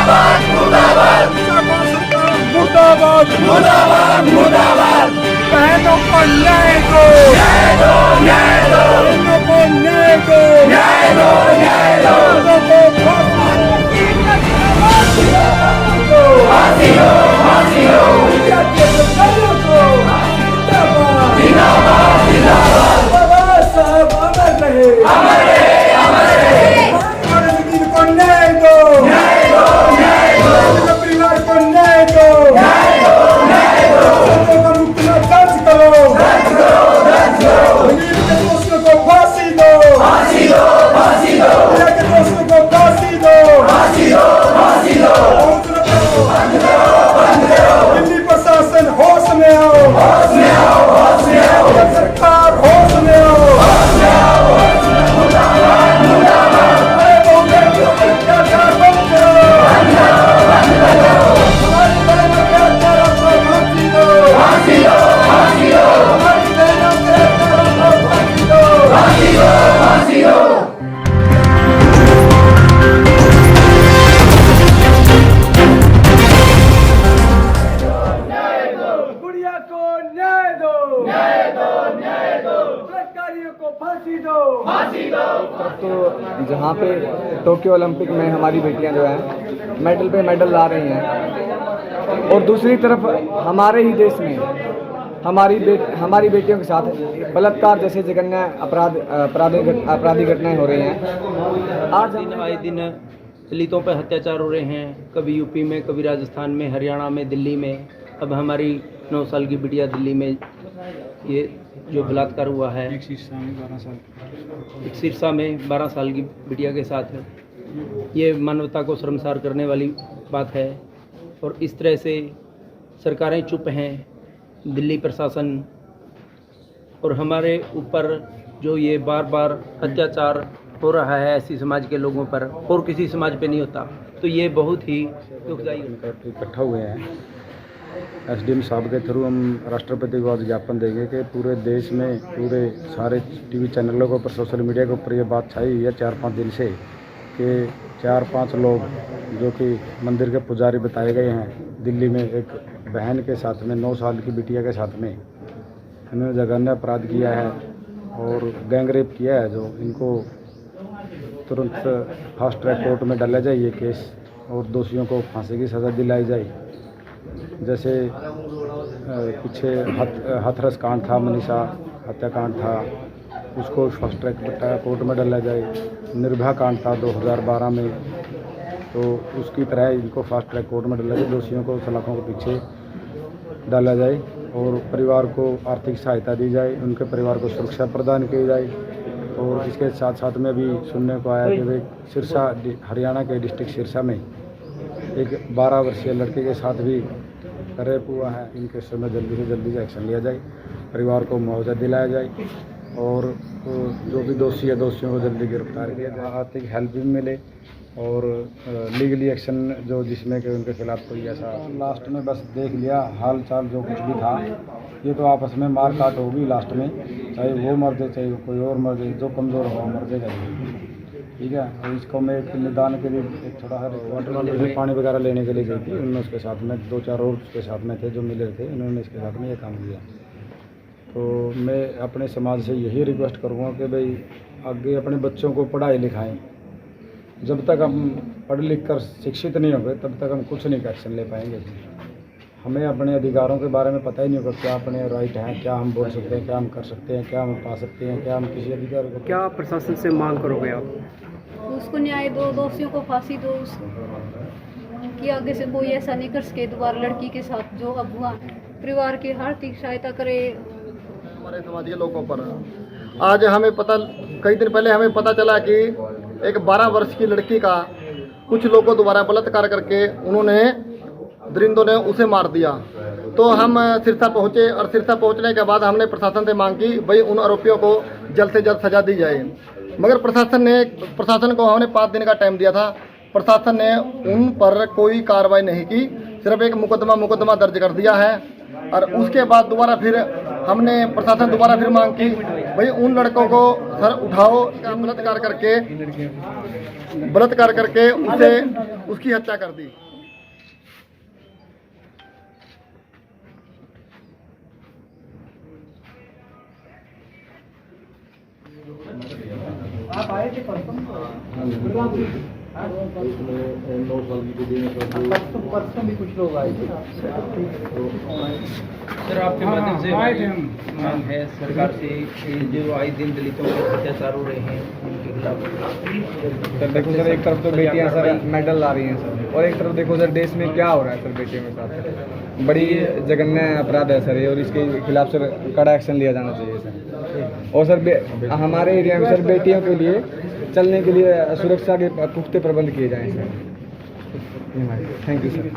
मुर्दाबाद मुर्दाबाद मुर्दाबाद। बहनों को न्याय दो, न्याय दो, न्याय दो। बहनों को न्याय दो, न्याय दो, न्याय दो। फांसी दो, फांसी दो। जिंदाबाद, जिंदाबाद। बाबा साहब अमर रहे, अमर रहे, अमर रहे। को न्याय दो, न्याय दो, न्याय दो। परिवार को न्याय दो, न्याय दो, न्याय दो। सबको मुक्ति दर्ज करो, दर्ज करो, दर्ज करो। के दोषियों को फांसी दो, फांसी दो, फांसी दो। के दोषियों को फांसी दो, फांसी दो, फांसी दो। बंद करो, बंद करो। दिल्ली प्रशासन होश में आओ, होश में आओ, होश में आओ। सरकार होश में आओ, होश में आओ। मुर्दाबाद, मुर्दाबाद। अत्याचार बंद करो, बंद करो, बंद करो। हमारी बहनों के अत्याचारों को फांसी दो, फांसी दो, फांसी दो। हमारी बहनों के अत्याचारों को फांसी दो, फांसी दो, फांसी दो। गुड़िया को न्याय दो, न्याय दो, न्याय दो। सरकारियों को फांसी दो, फांसी दो। तो जहाँ पे टोक्यो ओलंपिक में हमारी बेटियां जो हैं मेडल पे मेडल ला रही हैं, और दूसरी तरफ हमारे ही देश में हमारी बेटियों के साथ बलात्कार जैसे जघन्य अपराधी घटनाएं हो रही हैं। आज आए दिन दलितों पर अत्याचार हो रहे हैं, कभी यूपी में, कभी राजस्थान में, हरियाणा में, दिल्ली में। अब हमारी 9 साल की बिटिया दिल्ली में ये जो बलात्कार हुआ है, एक सिरसा में 12 साल की बिटिया के साथ, ये मानवता को शर्मसार करने वाली बात है। और इस तरह से सरकारें चुप हैं, दिल्ली प्रशासन, और हमारे ऊपर जो ये बार बार अत्याचार हो रहा है ऐसी समाज के लोगों पर, और किसी समाज पे नहीं होता, तो ये बहुत ही दुखदायी इकट्ठा हुए हैं। एसडीएम साहब के थ्रू हम राष्ट्रपति को आज ज्ञापन देंगे कि पूरे देश में, पूरे सारे टीवी चैनलों के ऊपर, सोशल मीडिया के ऊपर ये बात छाई हुई है 4-5 दिन से कि 4-5 लोग जो कि मंदिर के पुजारी बताए गए हैं, दिल्ली में एक बहन के साथ में, 9 साल की बिटिया के साथ में इन्होंने जघन्य अपराध किया है और गैंग रेप किया है। जो इनको तुरंत फास्ट ट्रैक कोर्ट में डाला जाए ये केस, और दोषियों को फांसी की सज़ा दिलाई जाए। जैसे पीछे हाथरस कांड था, मनीषा हत्याकांड था, उसको फास्ट ट्रैक कोर्ट में डाला जाए। निर्भया कांड था 2012 में, तो उसकी तरह इनको फास्ट ट्रैक कोर्ट में डाला जाए, दोषियों को सलाखों के पीछे डाला जाए और परिवार को आर्थिक सहायता दी जाए, उनके परिवार को सुरक्षा प्रदान की जाए। और इसके साथ साथ में भी सुनने को आया कि भाई सिरसा, हरियाणा के डिस्ट्रिक्ट सिरसा में एक 12 वर्षीय लड़के के साथ भी रेप हुआ है। इनके समय जल्दी से जल्दी एक्शन लिया जाए, परिवार को मुआवजा दिलाया जाए और जो भी दोषी है दोषियों को जल्दी गिरफ्तार किया जाए, आर्थिक हेल्प भी मिले और लीगली एक्शन जो जिसमें कि उनके खिलाफ कोई ऐसा। लास्ट में बस देख लिया हाल चाल जो कुछ भी था, ये तो आपस में मार काट होगी लास्ट में, चाहे वो मर जाए चाहे कोई और मर जाए, जो कमज़ोर होगा मर जाएगा, ठीक है। और इसको मैं एक निदान के लिए एक थोड़ा सा वाटर पानी वगैरह लेने के लिए गई थी, उन्होंने उसके साथ में 2-4 और उसके साथ में थे जो मिले थे, उन्होंने इसके साथ में ये काम किया। तो मैं अपने समाज से यही रिक्वेस्ट करूँगा कि भाई आगे अपने बच्चों को पढ़ाई लिखाएं। जब तक हम पढ़ लिख कर शिक्षित नहीं होंगे तब तक हम कुछ नहीं एक्शन ले पाएंगे। हमें अपने अधिकारों के बारे में पता ही नहीं होगा, क्या अपने राइट हैं, क्या हम बोल सकते हैं, क्या हम कर सकते हैं, क्या हम पा सकते हैं, क्या हम किसी अधिकार को। क्या प्रशासन से मांग करोगे आप? उसको न्याय दो, दोषियों को फांसी दो, कि आगे से कोई ऐसा नहीं कर सके दोबारा लड़की के साथ जो अब हुआ। परिवार की आर्थिक सहायता करे। हमारे समाज के लोगों पर आज हमें पता, कई दिन पहले हमें पता चला कि एक 12 वर्ष की लड़की का कुछ लोगों द्वारा बलात्कार करके उन्होंने दरिंदों ने उसे मार दिया। तो हम सिरसा पहुँचे और सिरसा पहुँचने के बाद हमने प्रशासन से मांग की भाई उन आरोपियों को जल्द से जल्द सजा दी जाए, मगर प्रशासन को हमने 5 दिन का टाइम दिया था। प्रशासन ने उन पर कोई कार्रवाई नहीं की, सिर्फ एक मुकदमा दर्ज कर दिया है। और उसके बाद दोबारा फिर हमने प्रशासन दोबारा फिर मांग की भाई उन लड़कों को सर उठाओ, बलात्कार करके बलात्कार करके उसे उसकी हत्या कर दी। आप आए थे परसों भी कुछ लोग आए थे सर, आपके माध्यम से मांग है सरकार से कि जो आए दिन दलितों पर अत्याचार हो रहे हैं उनके खिलाफ। सर देखो सर, एक तरफ तो बेटियां सर मेडल ला रही हैं सर, और एक तरफ देखो सर देश में क्या हो रहा है सर बेटियों के साथ। बड़ी जघन्य अपराध है सर ये, और इसके खिलाफ सर कड़ा एक्शन लिया जाना चाहिए सर। और सर हमारे एरिया में सर बेटियों के लिए चलने के लिए सुरक्षा के पुख्ते प्रबंध किए जाएँ सर। Thank you sir.